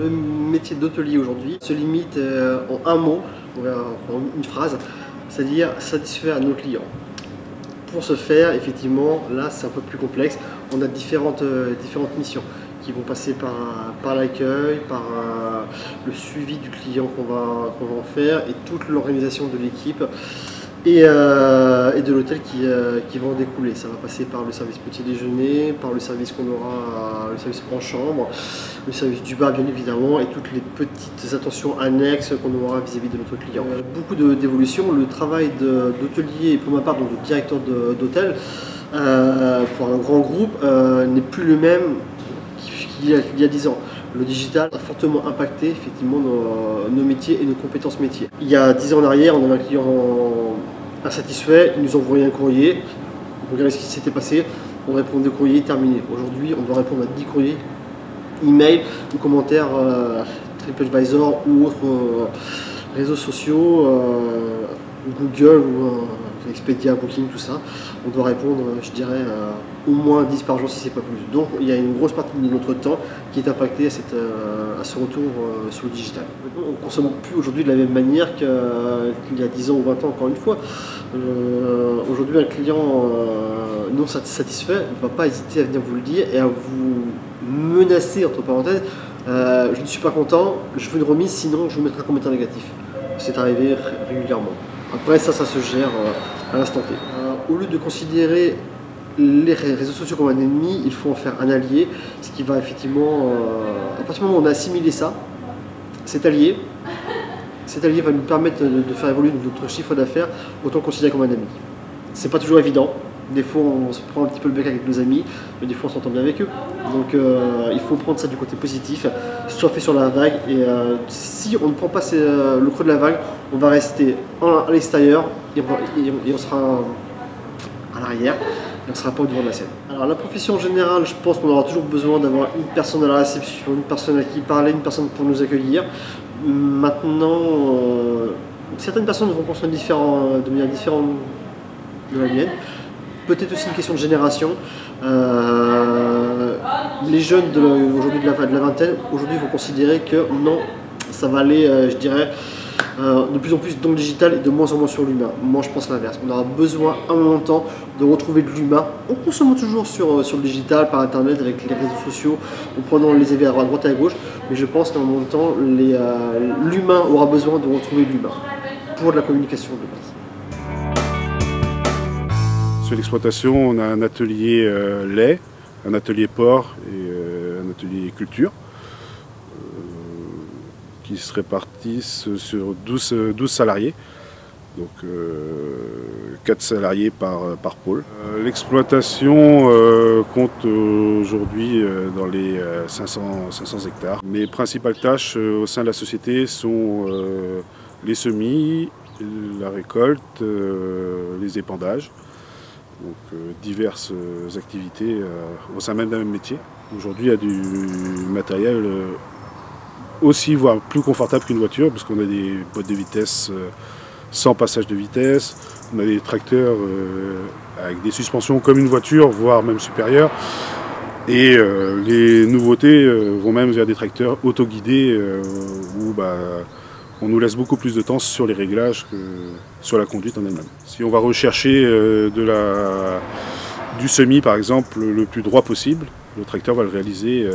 Le métier d'hôtelier aujourd'hui se limite en un mot, en une phrase, c'est-à-dire satisfaire nos clients. Pour ce faire, effectivement, là c'est un peu plus complexe. On a différentes missions qui vont passer par l'accueil, par le suivi du client qu'on va en faire et toute l'organisation de l'équipe et de l'hôtel qui va en découler. Ça va passer par le service petit déjeuner, par le service qu'on aura, le service en chambre, le service du bar bien évidemment et toutes les petites attentions annexes qu'on aura vis-à-vis de notre client. Beaucoup d'évolutions. Le travail d'hôtelier, pour ma part donc de directeur d'hôtel, pour un grand groupe n'est plus le même qu'il y a 10 ans. Le digital a fortement impacté effectivement nos métiers et nos compétences métiers. Il y a 10 ans en arrière, on avait un client insatisfait, il nous envoyait un courrier, on regardait ce qui s'était passé, on répondait au courrier, terminé. Aujourd'hui, on doit répondre à 10 courriers, email ou commentaires TripAdvisor ou autres réseaux sociaux, Google ou Expedia, Booking, tout ça. On doit répondre, je dirais, au moins 10 par jour si c'est pas plus. Donc il y a une grosse partie de notre temps qui est impactée à ce retour sur le digital. On ne consomme plus aujourd'hui de la même manière qu'il y a 10 ans ou 20 ans, encore une fois. Aujourd'hui, un client non satisfait ne va pas hésiter à venir vous le dire et à vous menacer, entre parenthèses, je ne suis pas content, je veux une remise, sinon je vous mettrai un commentaire négatif. C'est arrivé régulièrement. Après ça se gère à l'instant T. Au lieu de considérer les réseaux sociaux comme un ennemi, il faut en faire un allié, ce qui va effectivement, à partir du moment où on a assimilé ça, cet allié va nous permettre de faire évoluer notre chiffre d'affaires, autant le considérer comme un ami. C'est pas toujours évident. Des fois, on se prend un petit peu le bec avec nos amis, mais des fois, on s'entend bien avec eux. Donc, il faut prendre ça du côté positif, surfer sur la vague. Et si on ne prend pas le creux de la vague, on va rester à l'extérieur et on sera à l'arrière et on ne sera pas au devant de la scène. Alors, la profession en général, je pense qu'on aura toujours besoin d'avoir une personne à la réception, une personne à qui parler, une personne pour nous accueillir. Maintenant, certaines personnes vont consommer de manière différente de la mienne. Peut-être aussi une question de génération. Les jeunes aujourd'hui de la vingtaine, aujourd'hui vont considérer que non, ça va aller, je dirais, de plus en plus dans le digital et de moins en moins sur l'humain. Moi, je pense l'inverse. On aura besoin, à un moment de temps, de retrouver de l'humain. On consomme toujours sur le digital, par Internet, avec les réseaux sociaux, en prenant les événements à droite et à gauche. Mais je pense qu'à un moment de temps, l'humain aura besoin de retrouver de l'humain pour de la communication de base. Sur l'exploitation, on a un atelier lait, un atelier porc et un atelier culture qui se répartissent sur 12 salariés, donc 4 salariés par pôle. L'exploitation compte aujourd'hui dans les 500 hectares. Mes principales tâches au sein de la société sont les semis, la récolte, les épandages. Donc diverses activités au sein même d'un même métier. Aujourd'hui, il y a du matériel aussi, voire plus confortable qu'une voiture, parce qu'on a des boîtes de vitesse sans passage de vitesse, on a des tracteurs avec des suspensions comme une voiture, voire même supérieures. Et les nouveautés vont même vers des tracteurs autoguidés où on nous laisse beaucoup plus de temps sur les réglages que sur la conduite en elle-même. Si on va rechercher du semis par exemple le plus droit possible, le tracteur va le réaliser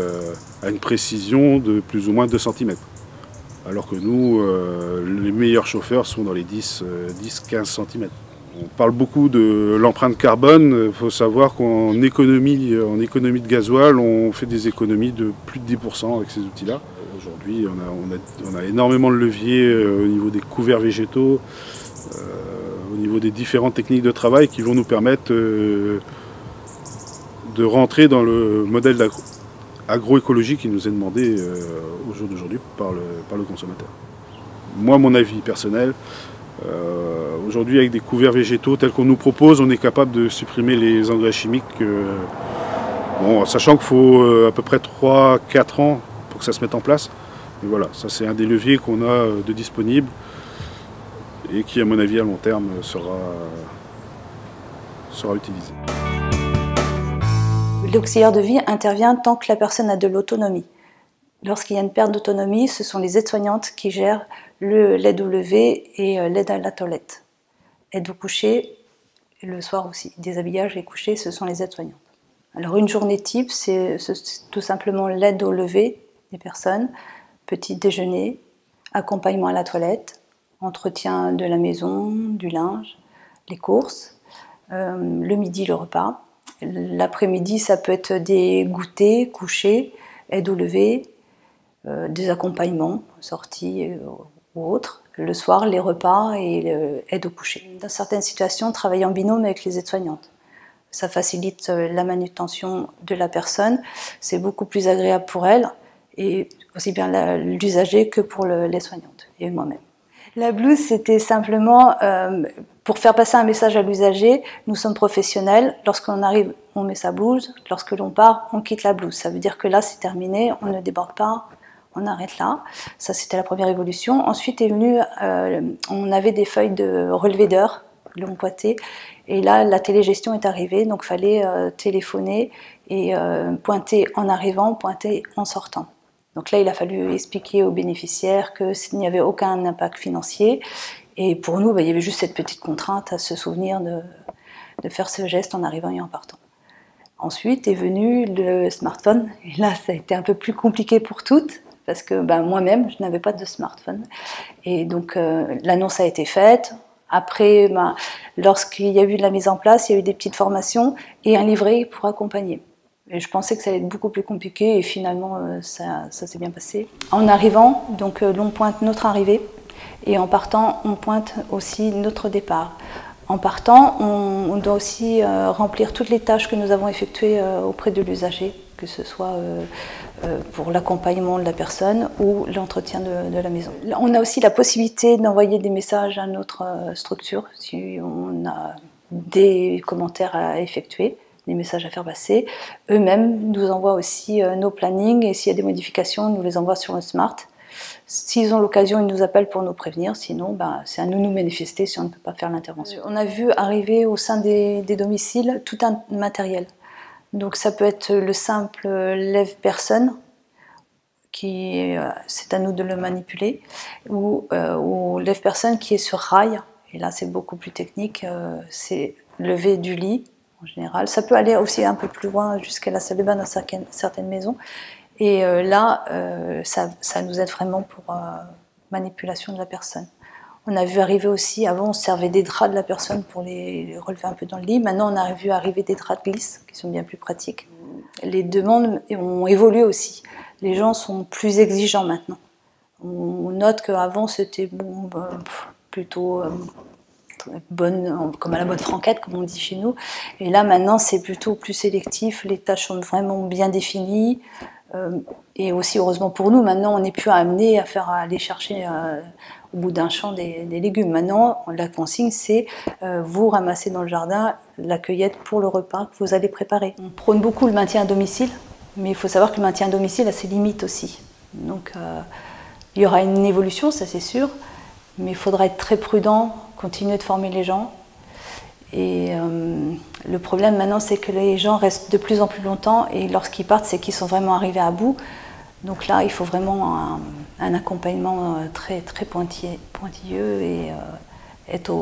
à une précision de plus ou moins 2 cm. Alors que nous, les meilleurs chauffeurs sont dans les 10-15 cm. On parle beaucoup de l'empreinte carbone. Il faut savoir qu'en économie de gasoil, on fait des économies de plus de 10% avec ces outils-là. Aujourd'hui, on a énormément de leviers au niveau des couverts végétaux, au niveau des différentes techniques de travail qui vont nous permettre de rentrer dans le modèle agroécologie qui nous est demandé au jour d'aujourd'hui par le consommateur. Moi, mon avis personnel, aujourd'hui avec des couverts végétaux tels qu'on nous propose, on est capable de supprimer les engrais chimiques, sachant qu'il faut à peu près 3-4 ans pour que ça se mette en place. Et voilà, ça c'est un des leviers qu'on a de disponible et qui à mon avis à long terme sera utilisé. L'auxiliaire de vie intervient tant que la personne a de l'autonomie. Lorsqu'il y a une perte d'autonomie, ce sont les aides-soignantes qui gèrent l'aide au lever et l'aide à la toilette. Aide au coucher, et le soir aussi. Déshabillage et coucher, ce sont les aides-soignantes. Alors une journée type, c'est tout simplement l'aide au lever des personnes, petit déjeuner, accompagnement à la toilette, entretien de la maison, du linge, les courses, le midi le repas. L'après-midi, ça peut être des goûters, couchers, aide au lever, des accompagnements, sorties ou autres. Le soir, les repas et aide au coucher. Dans certaines situations, travailler en binôme avec les aides-soignantes. Ça facilite la manutention de la personne, c'est beaucoup plus agréable pour elle, et aussi bien l'usager que pour l'aide-soignante et moi-même. La blouse, c'était simplement pour faire passer un message à l'usager. Nous sommes professionnels. Lorsqu'on arrive, on met sa blouse. Lorsque l'on part, on quitte la blouse. Ça veut dire que là, c'est terminé. On ne déborde pas. On arrête là. Ça, c'était la première évolution. Ensuite est venu, on avait des feuilles de relevé d'heures, long pointé. Et là, la télégestion est arrivée. Donc, il fallait téléphoner et pointer en arrivant, pointer en sortant. Donc là, il a fallu expliquer aux bénéficiaires qu'il n'y avait aucun impact financier. Et pour nous, il y avait juste cette petite contrainte à se souvenir de faire ce geste en arrivant et en partant. Ensuite est venu le smartphone. Et là, ça a été un peu plus compliqué pour toutes, parce que moi-même, je n'avais pas de smartphone. Et donc, l'annonce a été faite. Après, lorsqu'il y a eu de la mise en place, il y a eu des petites formations et un livret pour accompagner. Et je pensais que ça allait être beaucoup plus compliqué et finalement ça s'est bien passé. En arrivant, donc l'on pointe notre arrivée et en partant, on pointe aussi notre départ. En partant, on doit aussi remplir toutes les tâches que nous avons effectuées auprès de l'usager, que ce soit pour l'accompagnement de la personne ou l'entretien de la maison. On a aussi la possibilité d'envoyer des messages à notre structure si on a des commentaires à effectuer, des messages à faire passer. Eux-mêmes nous envoient aussi nos plannings et s'il y a des modifications, ils nous les envoient sur le smart. S'ils ont l'occasion, ils nous appellent pour nous prévenir, sinon c'est à nous manifester si on ne peut pas faire l'intervention. On a vu arriver au sein des domiciles tout un matériel. Donc ça peut être le simple lève-personne, c'est à nous de le manipuler, ou lève-personne qui est sur rail, et là c'est beaucoup plus technique, c'est lever du lit en général. Ça peut aller aussi un peu plus loin jusqu'à la salle de bain dans certaines maisons. Et là, ça nous aide vraiment pour manipulation de la personne. On a vu arriver aussi, avant on servait des draps de la personne pour les relever un peu dans le lit. Maintenant on a vu arriver des draps de glisse qui sont bien plus pratiques. Les demandes ont évolué aussi. Les gens sont plus exigeants maintenant. On note qu'avant c'était plutôt bonne, comme à la bonne franquette, comme on dit chez nous. Et là maintenant c'est plutôt plus sélectif. Les tâches sont vraiment bien définies. Et aussi heureusement pour nous, maintenant on n'est plus amené à aller chercher au bout d'un champ des légumes. Maintenant la consigne c'est vous ramassez dans le jardin la cueillette pour le repas que vous allez préparer. On prône beaucoup le maintien à domicile, mais il faut savoir que le maintien à domicile a ses limites aussi. Donc il y aura une évolution, ça c'est sûr, mais il faudra être très prudent, continuer de former les gens. Et le problème maintenant, c'est que les gens restent de plus en plus longtemps et lorsqu'ils partent, c'est qu'ils sont vraiment arrivés à bout. Donc là, il faut vraiment un accompagnement très, très pointilleux et être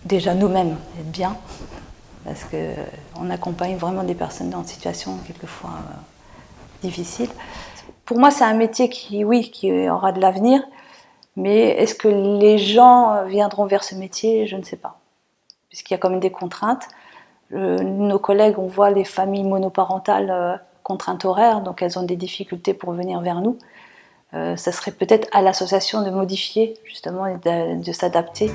déjà nous-mêmes, être bien, parce qu'on accompagne vraiment des personnes dans une situation quelquefois difficile. Pour moi, c'est un métier qui aura de l'avenir. Mais est-ce que les gens viendront vers ce métier? Je ne sais pas. Puisqu'il y a quand même des contraintes. Nos collègues, on voit les familles monoparentales contraintes horaires, donc elles ont des difficultés pour venir vers nous. Ça serait peut-être à l'association de modifier, justement, et de s'adapter.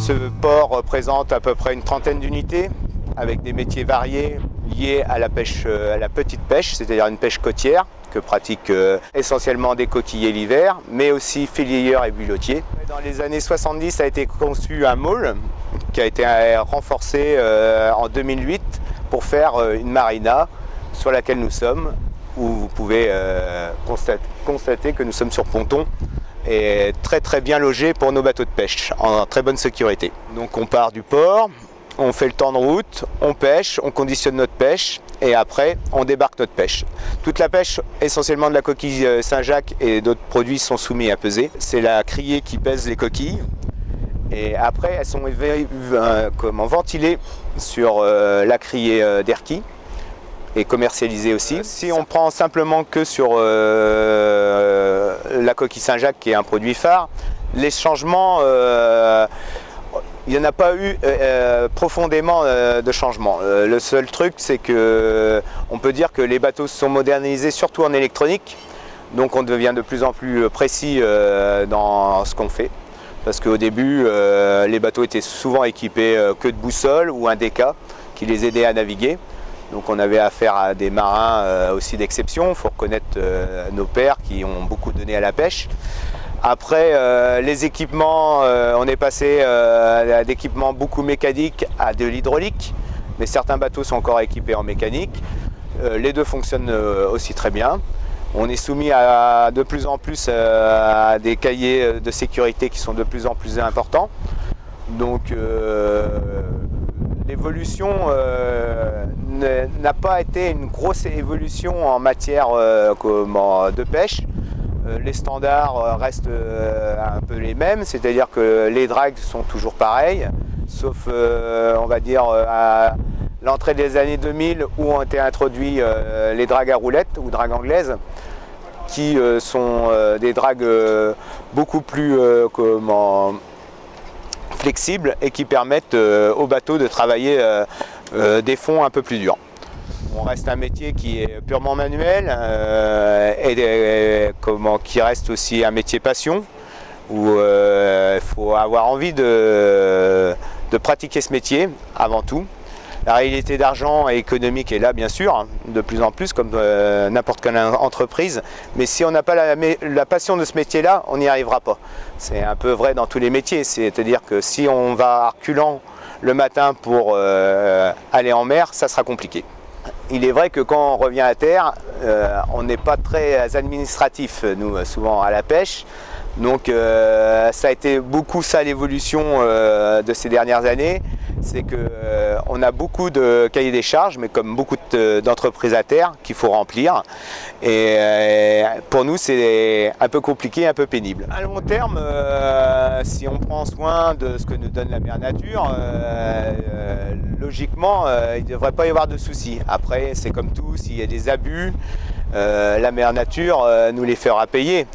Ce port représente à peu près une trentaine d'unités, avec des métiers variés liés à la pêche, à la petite pêche, c'est-à-dire une pêche côtière, que pratiquent essentiellement des coquillers l'hiver, mais aussi filières et bulotiers. Dans les années 70 a été conçu un môle qui a été renforcé en 2008 pour faire une marina sur laquelle nous sommes, où vous pouvez constater que nous sommes sur ponton et très très bien logés pour nos bateaux de pêche, en très bonne sécurité. Donc on part du port, on fait le temps de route, on pêche, on conditionne notre pêche et après on débarque notre pêche. Toute la pêche, essentiellement de la coquille Saint-Jacques et d'autres produits, sont soumis à peser. C'est la criée qui pèse les coquilles et après elles sont ventilées sur la criée d'Erquy et commercialisées aussi. Si on prend simplement que sur la coquille Saint-Jacques qui est un produit phare, les changements, il n'y en a pas eu profondément de changement. Le seul truc, c'est que on peut dire que les bateaux se sont modernisés, surtout en électronique. Donc on devient de plus en plus précis dans ce qu'on fait. Parce qu'au début, les bateaux étaient souvent équipés que de boussoles ou un DK qui les aidait à naviguer. Donc on avait affaire à des marins aussi d'exception. Il faut reconnaître nos pères qui ont beaucoup donné à la pêche. Après, les équipements, on est passé d'équipements beaucoup mécaniques à de l'hydraulique, mais certains bateaux sont encore équipés en mécanique. Les deux fonctionnent aussi très bien. On est soumis de plus en plus à des cahiers de sécurité qui sont de plus en plus importants. Donc l'évolution n'a pas été une grosse évolution en matière de pêche. Les standards restent un peu les mêmes, c'est-à-dire que les dragues sont toujours pareilles, sauf on va dire à l'entrée des années 2000 où ont été introduits les dragues à roulettes ou dragues anglaises, qui sont des dragues beaucoup plus flexibles et qui permettent aux bateaux de travailler des fonds un peu plus durs. On reste un métier qui est purement manuel et qui reste aussi un métier passion où il faut avoir envie de pratiquer ce métier avant tout. La réalité d'argent et économique est là bien sûr, de plus en plus comme n'importe quelle entreprise, mais si on n'a pas la passion de ce métier-là, on n'y arrivera pas. C'est un peu vrai dans tous les métiers, c'est-à-dire que si on va à reculant le matin pour aller en mer, ça sera compliqué. Il est vrai que quand on revient à terre, on n'est pas très administratif, nous, souvent à la pêche. Donc ça a été beaucoup ça l'évolution de ces dernières années. C'est qu'on a beaucoup de cahiers des charges, mais comme beaucoup d'entreprises à terre qu'il faut remplir. Et pour nous, c'est un peu compliqué, un peu pénible. À long terme, si on prend soin de ce que nous donne la mère nature, logiquement, il ne devrait pas y avoir de soucis. Après, c'est comme tout, s'il y a des abus, la mère nature nous les fera payer.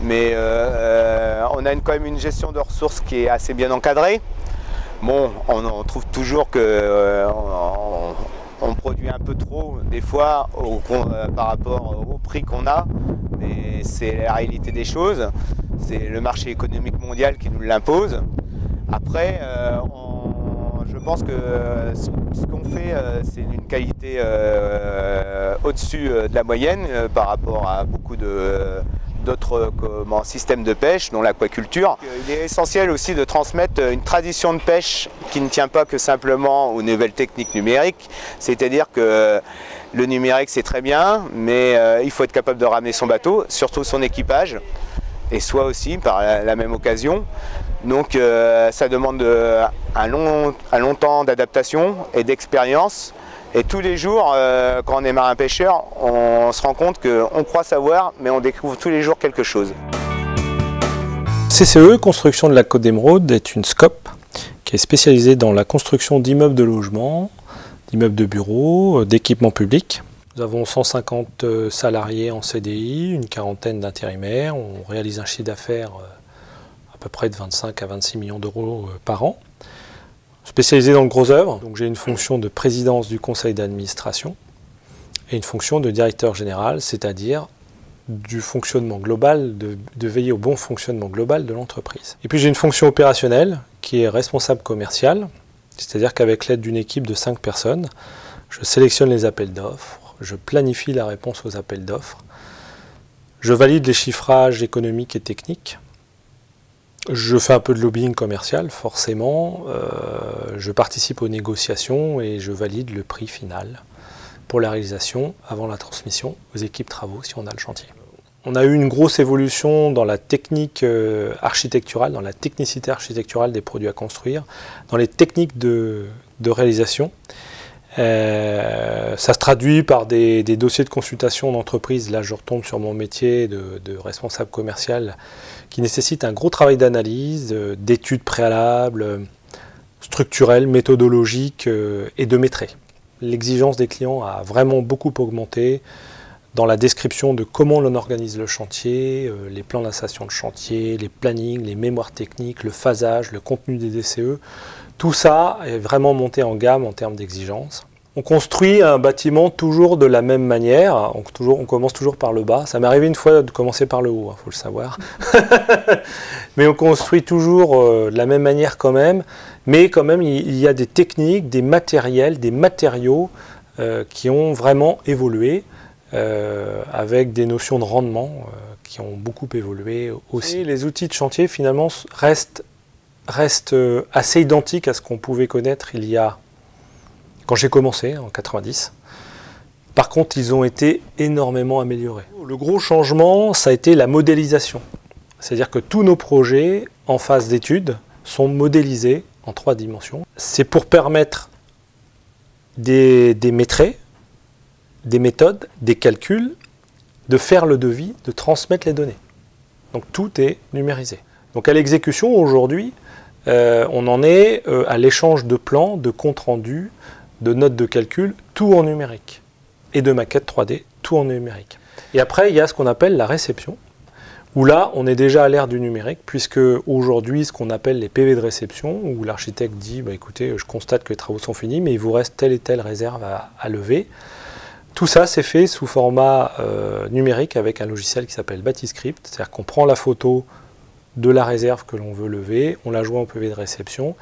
Mais on a quand même une gestion de ressources qui est assez bien encadrée. Bon, on trouve toujours que on produit un peu trop des fois par rapport au prix qu'on a, mais c'est la réalité des choses. C'est le marché économique mondial qui nous l'impose. Après, je pense que ce qu'on fait, c'est d'une qualité au-dessus de la moyenne par rapport à beaucoup d'autres systèmes de pêche, dont l'aquaculture. Il est essentiel aussi de transmettre une tradition de pêche qui ne tient pas que simplement aux nouvelles techniques numériques. C'est-à-dire que le numérique c'est très bien, mais il faut être capable de ramener son bateau, surtout son équipage, et soi aussi par la même occasion. Donc ça demande un long temps d'adaptation et d'expérience. Et tous les jours, quand on est marin-pêcheur, on se rend compte qu'on croit savoir, mais on découvre tous les jours quelque chose. CCE, Construction de la Côte d'Émeraude, est une SCOP qui est spécialisée dans la construction d'immeubles de logement, d'immeubles de bureaux, d'équipements publics. Nous avons 150 salariés en CDI, une quarantaine d'intérimaires. On réalise un chiffre d'affaires à peu près de 25 à 26 millions d'euros par an. Spécialisé dans le gros œuvre, donc j'ai une fonction de présidence du conseil d'administration et une fonction de directeur général, c'est-à-dire du fonctionnement global, de veiller au bon fonctionnement global de l'entreprise. Et puis j'ai une fonction opérationnelle qui est responsable commercial, c'est-à-dire qu'avec l'aide d'une équipe de 5 personnes, je sélectionne les appels d'offres, je planifie la réponse aux appels d'offres, je valide les chiffrages économiques et techniques, je fais un peu de lobbying commercial, forcément, je participe aux négociations et je valide le prix final pour la réalisation avant la transmission aux équipes travaux si on a le chantier. On a eu une grosse évolution dans la technique architecturale, dans la technicité architecturale des produits à construire, dans les techniques de de réalisation. Ça se traduit par des dossiers de consultation d'entreprise. Là, je retombe sur mon métier de responsable commercial qui nécessite un gros travail d'analyse, d'études préalables, structurelles, méthodologiques et de maîtrise. L'exigence des clients a vraiment beaucoup augmenté dans la description de comment l'on organise le chantier, les plans d'installation de chantier, les plannings, les mémoires techniques, le phasage, le contenu des DCE. Tout ça est vraiment monté en gamme en termes d'exigence. On construit un bâtiment toujours de la même manière, on commence toujours par le bas. Ça m'est arrivé une fois de commencer par le haut, faut le savoir. Mais on construit toujours de la même manière quand même. Mais quand même, il y a des techniques, des matériels, des matériaux qui ont vraiment évolué, avec des notions de rendement qui ont beaucoup évolué aussi. Et les outils de chantier, finalement, restent assez identiques à ce qu'on pouvait connaître quand j'ai commencé, en 90. Par contre, ils ont été énormément améliorés. Le gros changement, ça a été la modélisation. C'est-à-dire que tous nos projets en phase d'étude sont modélisés en 3 dimensions. C'est pour permettre des maîtrises, des méthodes, des calculs, de faire le devis, de transmettre les données. Donc tout est numérisé. Donc à l'exécution, aujourd'hui, on en est à l'échange de plans, de comptes rendus, de notes de calcul, tout en numérique. Et de maquettes 3D, tout en numérique. Et après, il y a ce qu'on appelle la réception, où là, on est déjà à l'ère du numérique, puisque aujourd'hui, ce qu'on appelle les PV de réception, où l'architecte dit, bah, écoutez, je constate que les travaux sont finis, mais il vous reste telle et telle réserve à lever. Tout ça, c'est fait sous format numérique avec un logiciel qui s'appelle Batiscript, c'est-à-dire qu'on prend la photo de la réserve que l'on veut lever, on la joint au PV de réception,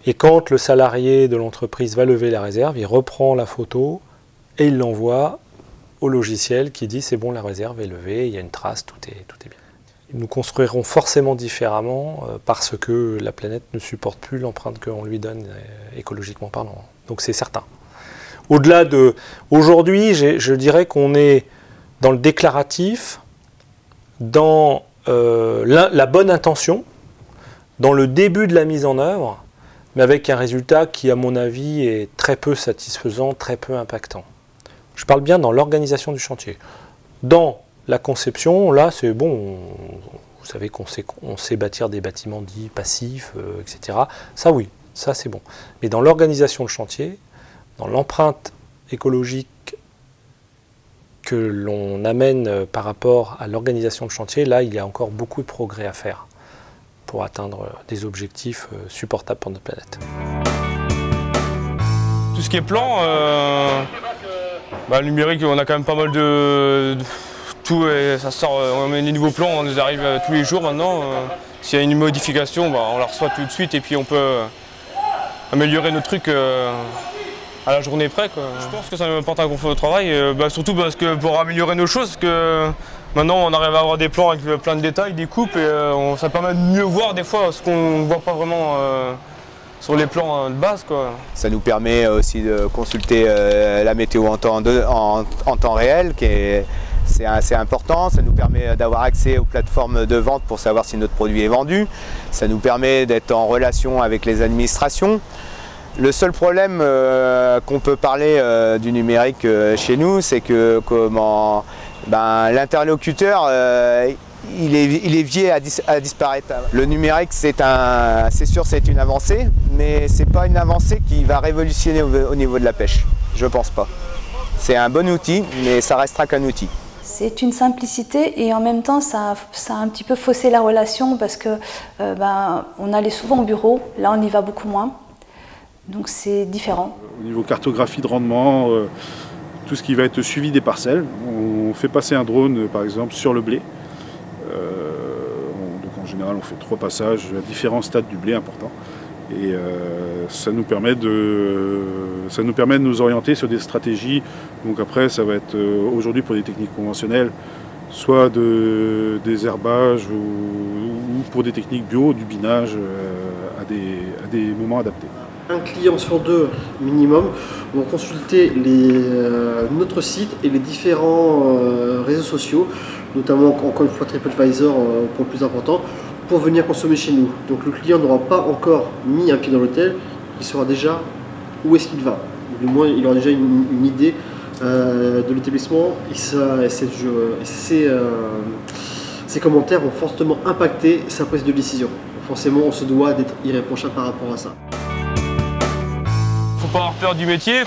et quand le salarié de l'entreprise va lever la réserve, il reprend la photo et il l'envoie au logiciel qui dit c'est bon, la réserve est levée, il y a une trace, tout est bien. Nous construirons forcément différemment parce que la planète ne supporte plus l'empreinte qu'on lui donne écologiquement parlant. Donc c'est certain. Au-delà de... Aujourd'hui, je dirais qu'on est dans le déclaratif, dans la bonne intention, dans le début de la mise en œuvre, mais avec un résultat qui, à mon avis, est très peu satisfaisant, très peu impactant. Je parle bien dans l'organisation du chantier. Dans la conception, là, c'est bon, vous savez qu'on sait bâtir des bâtiments dits passifs, etc. Ça, oui, ça, c'est bon. Mais dans l'organisation de chantier, dans l'empreinte écologique que l'on amène par rapport à l'organisation de chantier, là, il y a encore beaucoup de progrès à faire pour atteindre des objectifs supportables pour notre planète. Tout ce qui est plan, numérique, on a quand même pas mal de tout, et ça sort, on met les nouveaux plans, on nous arrive tous les jours maintenant. S'il y a une modification, on la reçoit tout de suite et puis on peut améliorer nos trucs à la journée près, quoi. Je pense que ça m'apporte un confort de travail, surtout parce que pour améliorer nos choses, parce que maintenant on arrive à avoir des plans avec plein de détails, des coupes, et ça permet de mieux voir des fois ce qu'on ne voit pas vraiment sur les plans de base, quoi. Ça nous permet aussi de consulter la météo en temps réel, c'est assez important. Ça nous permet d'avoir accès aux plateformes de vente pour savoir si notre produit est vendu. Ça nous permet d'être en relation avec les administrations. Le seul problème qu'on peut parler du numérique chez nous, c'est que l'interlocuteur il est vié à disparaître. Le numérique, c'est sûr, c'est une avancée, mais c'est pas une avancée qui va révolutionner au niveau de la pêche. Je pense pas. C'est un bon outil, mais ça restera qu'un outil. C'est une simplicité et en même temps ça a un petit peu faussé la relation parce que on allait souvent au bureau, là on y va beaucoup moins. Donc c'est différent. Au niveau cartographie de rendement, tout ce qui va être suivi des parcelles, on fait passer un drone par exemple sur le blé. Donc en général on fait 3 passages à différents stades du blé importants. Et ça nous permet de nous orienter sur des stratégies. Donc après ça va être aujourd'hui pour des techniques conventionnelles, soit des herbages ou pour des techniques bio, du binage à des moments adaptés. Un client sur 2 minimum vont consulter notre site et les différents réseaux sociaux, notamment encore une fois TripAdvisor pour le plus important, pour venir consommer chez nous. Donc le client n'aura pas encore mis un pied dans l'hôtel, il sera déjà où est-ce qu'il va. Du moins, il aura déjà une idée de l'établissement et ses commentaires ont fortement impacté sa prise de décision. Forcément, on se doit d'être irréprochable par rapport à ça. Faut pas avoir peur du métier,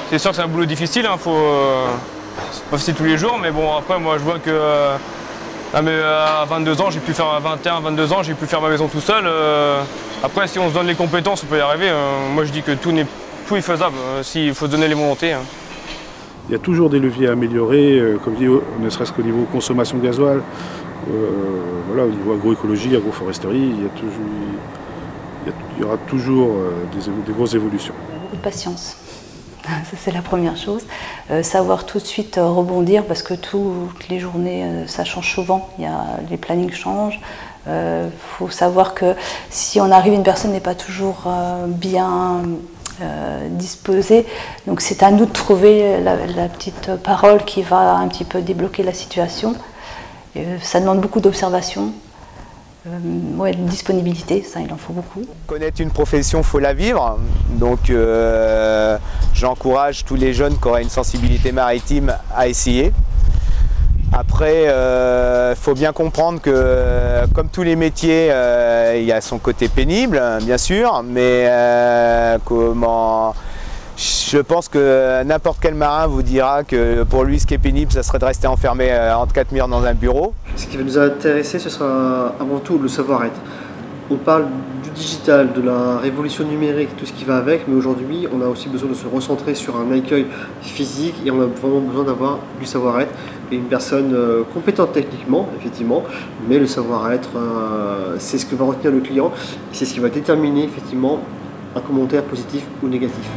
c'est sûr que c'est un boulot difficile, hein, c'est pas facile tous les jours, mais bon, après, moi, je vois que à 22 ans, j'ai pu faire, à 21, 22 ans, j'ai pu faire ma maison tout seul. Après, si on se donne les compétences, on peut y arriver. Moi, je dis que tout est faisable, s'il faut se donner les volontés. Hein. Il y a toujours des leviers à améliorer, comme dit, ne serait-ce qu'au niveau consommation de gasoil, voilà, au niveau agroécologie, agroforesterie, il y aura toujours des grosses évolutions. Beaucoup de patience, ça c'est la première chose. Savoir tout de suite rebondir parce que toutes les journées ça change souvent, les plannings changent. Faut savoir que si on arrive, une personne n'est pas toujours bien disposée, donc c'est à nous de trouver la petite parole qui va un petit peu débloquer la situation. Ça demande beaucoup d'observation, de disponibilité, ça il en faut beaucoup. Connaître une profession, il faut la vivre, donc j'encourage tous les jeunes qui auraient une sensibilité maritime à essayer. Après, faut bien comprendre que, comme tous les métiers, il y a son côté pénible, bien sûr, mais je pense que n'importe quel marin vous dira que pour lui, ce qui est pénible, ça serait de rester enfermé entre quatre murs dans un bureau. Ce qui va nous intéresser, ce sera avant tout le savoir-être. On parle du digital, de la révolution numérique, tout ce qui va avec, mais aujourd'hui, on a aussi besoin de se recentrer sur un accueil physique et on a vraiment besoin d'avoir du savoir-être et une personne compétente techniquement, effectivement, mais le savoir-être, c'est ce que va retenir le client et c'est ce qui va déterminer effectivement un commentaire positif ou négatif.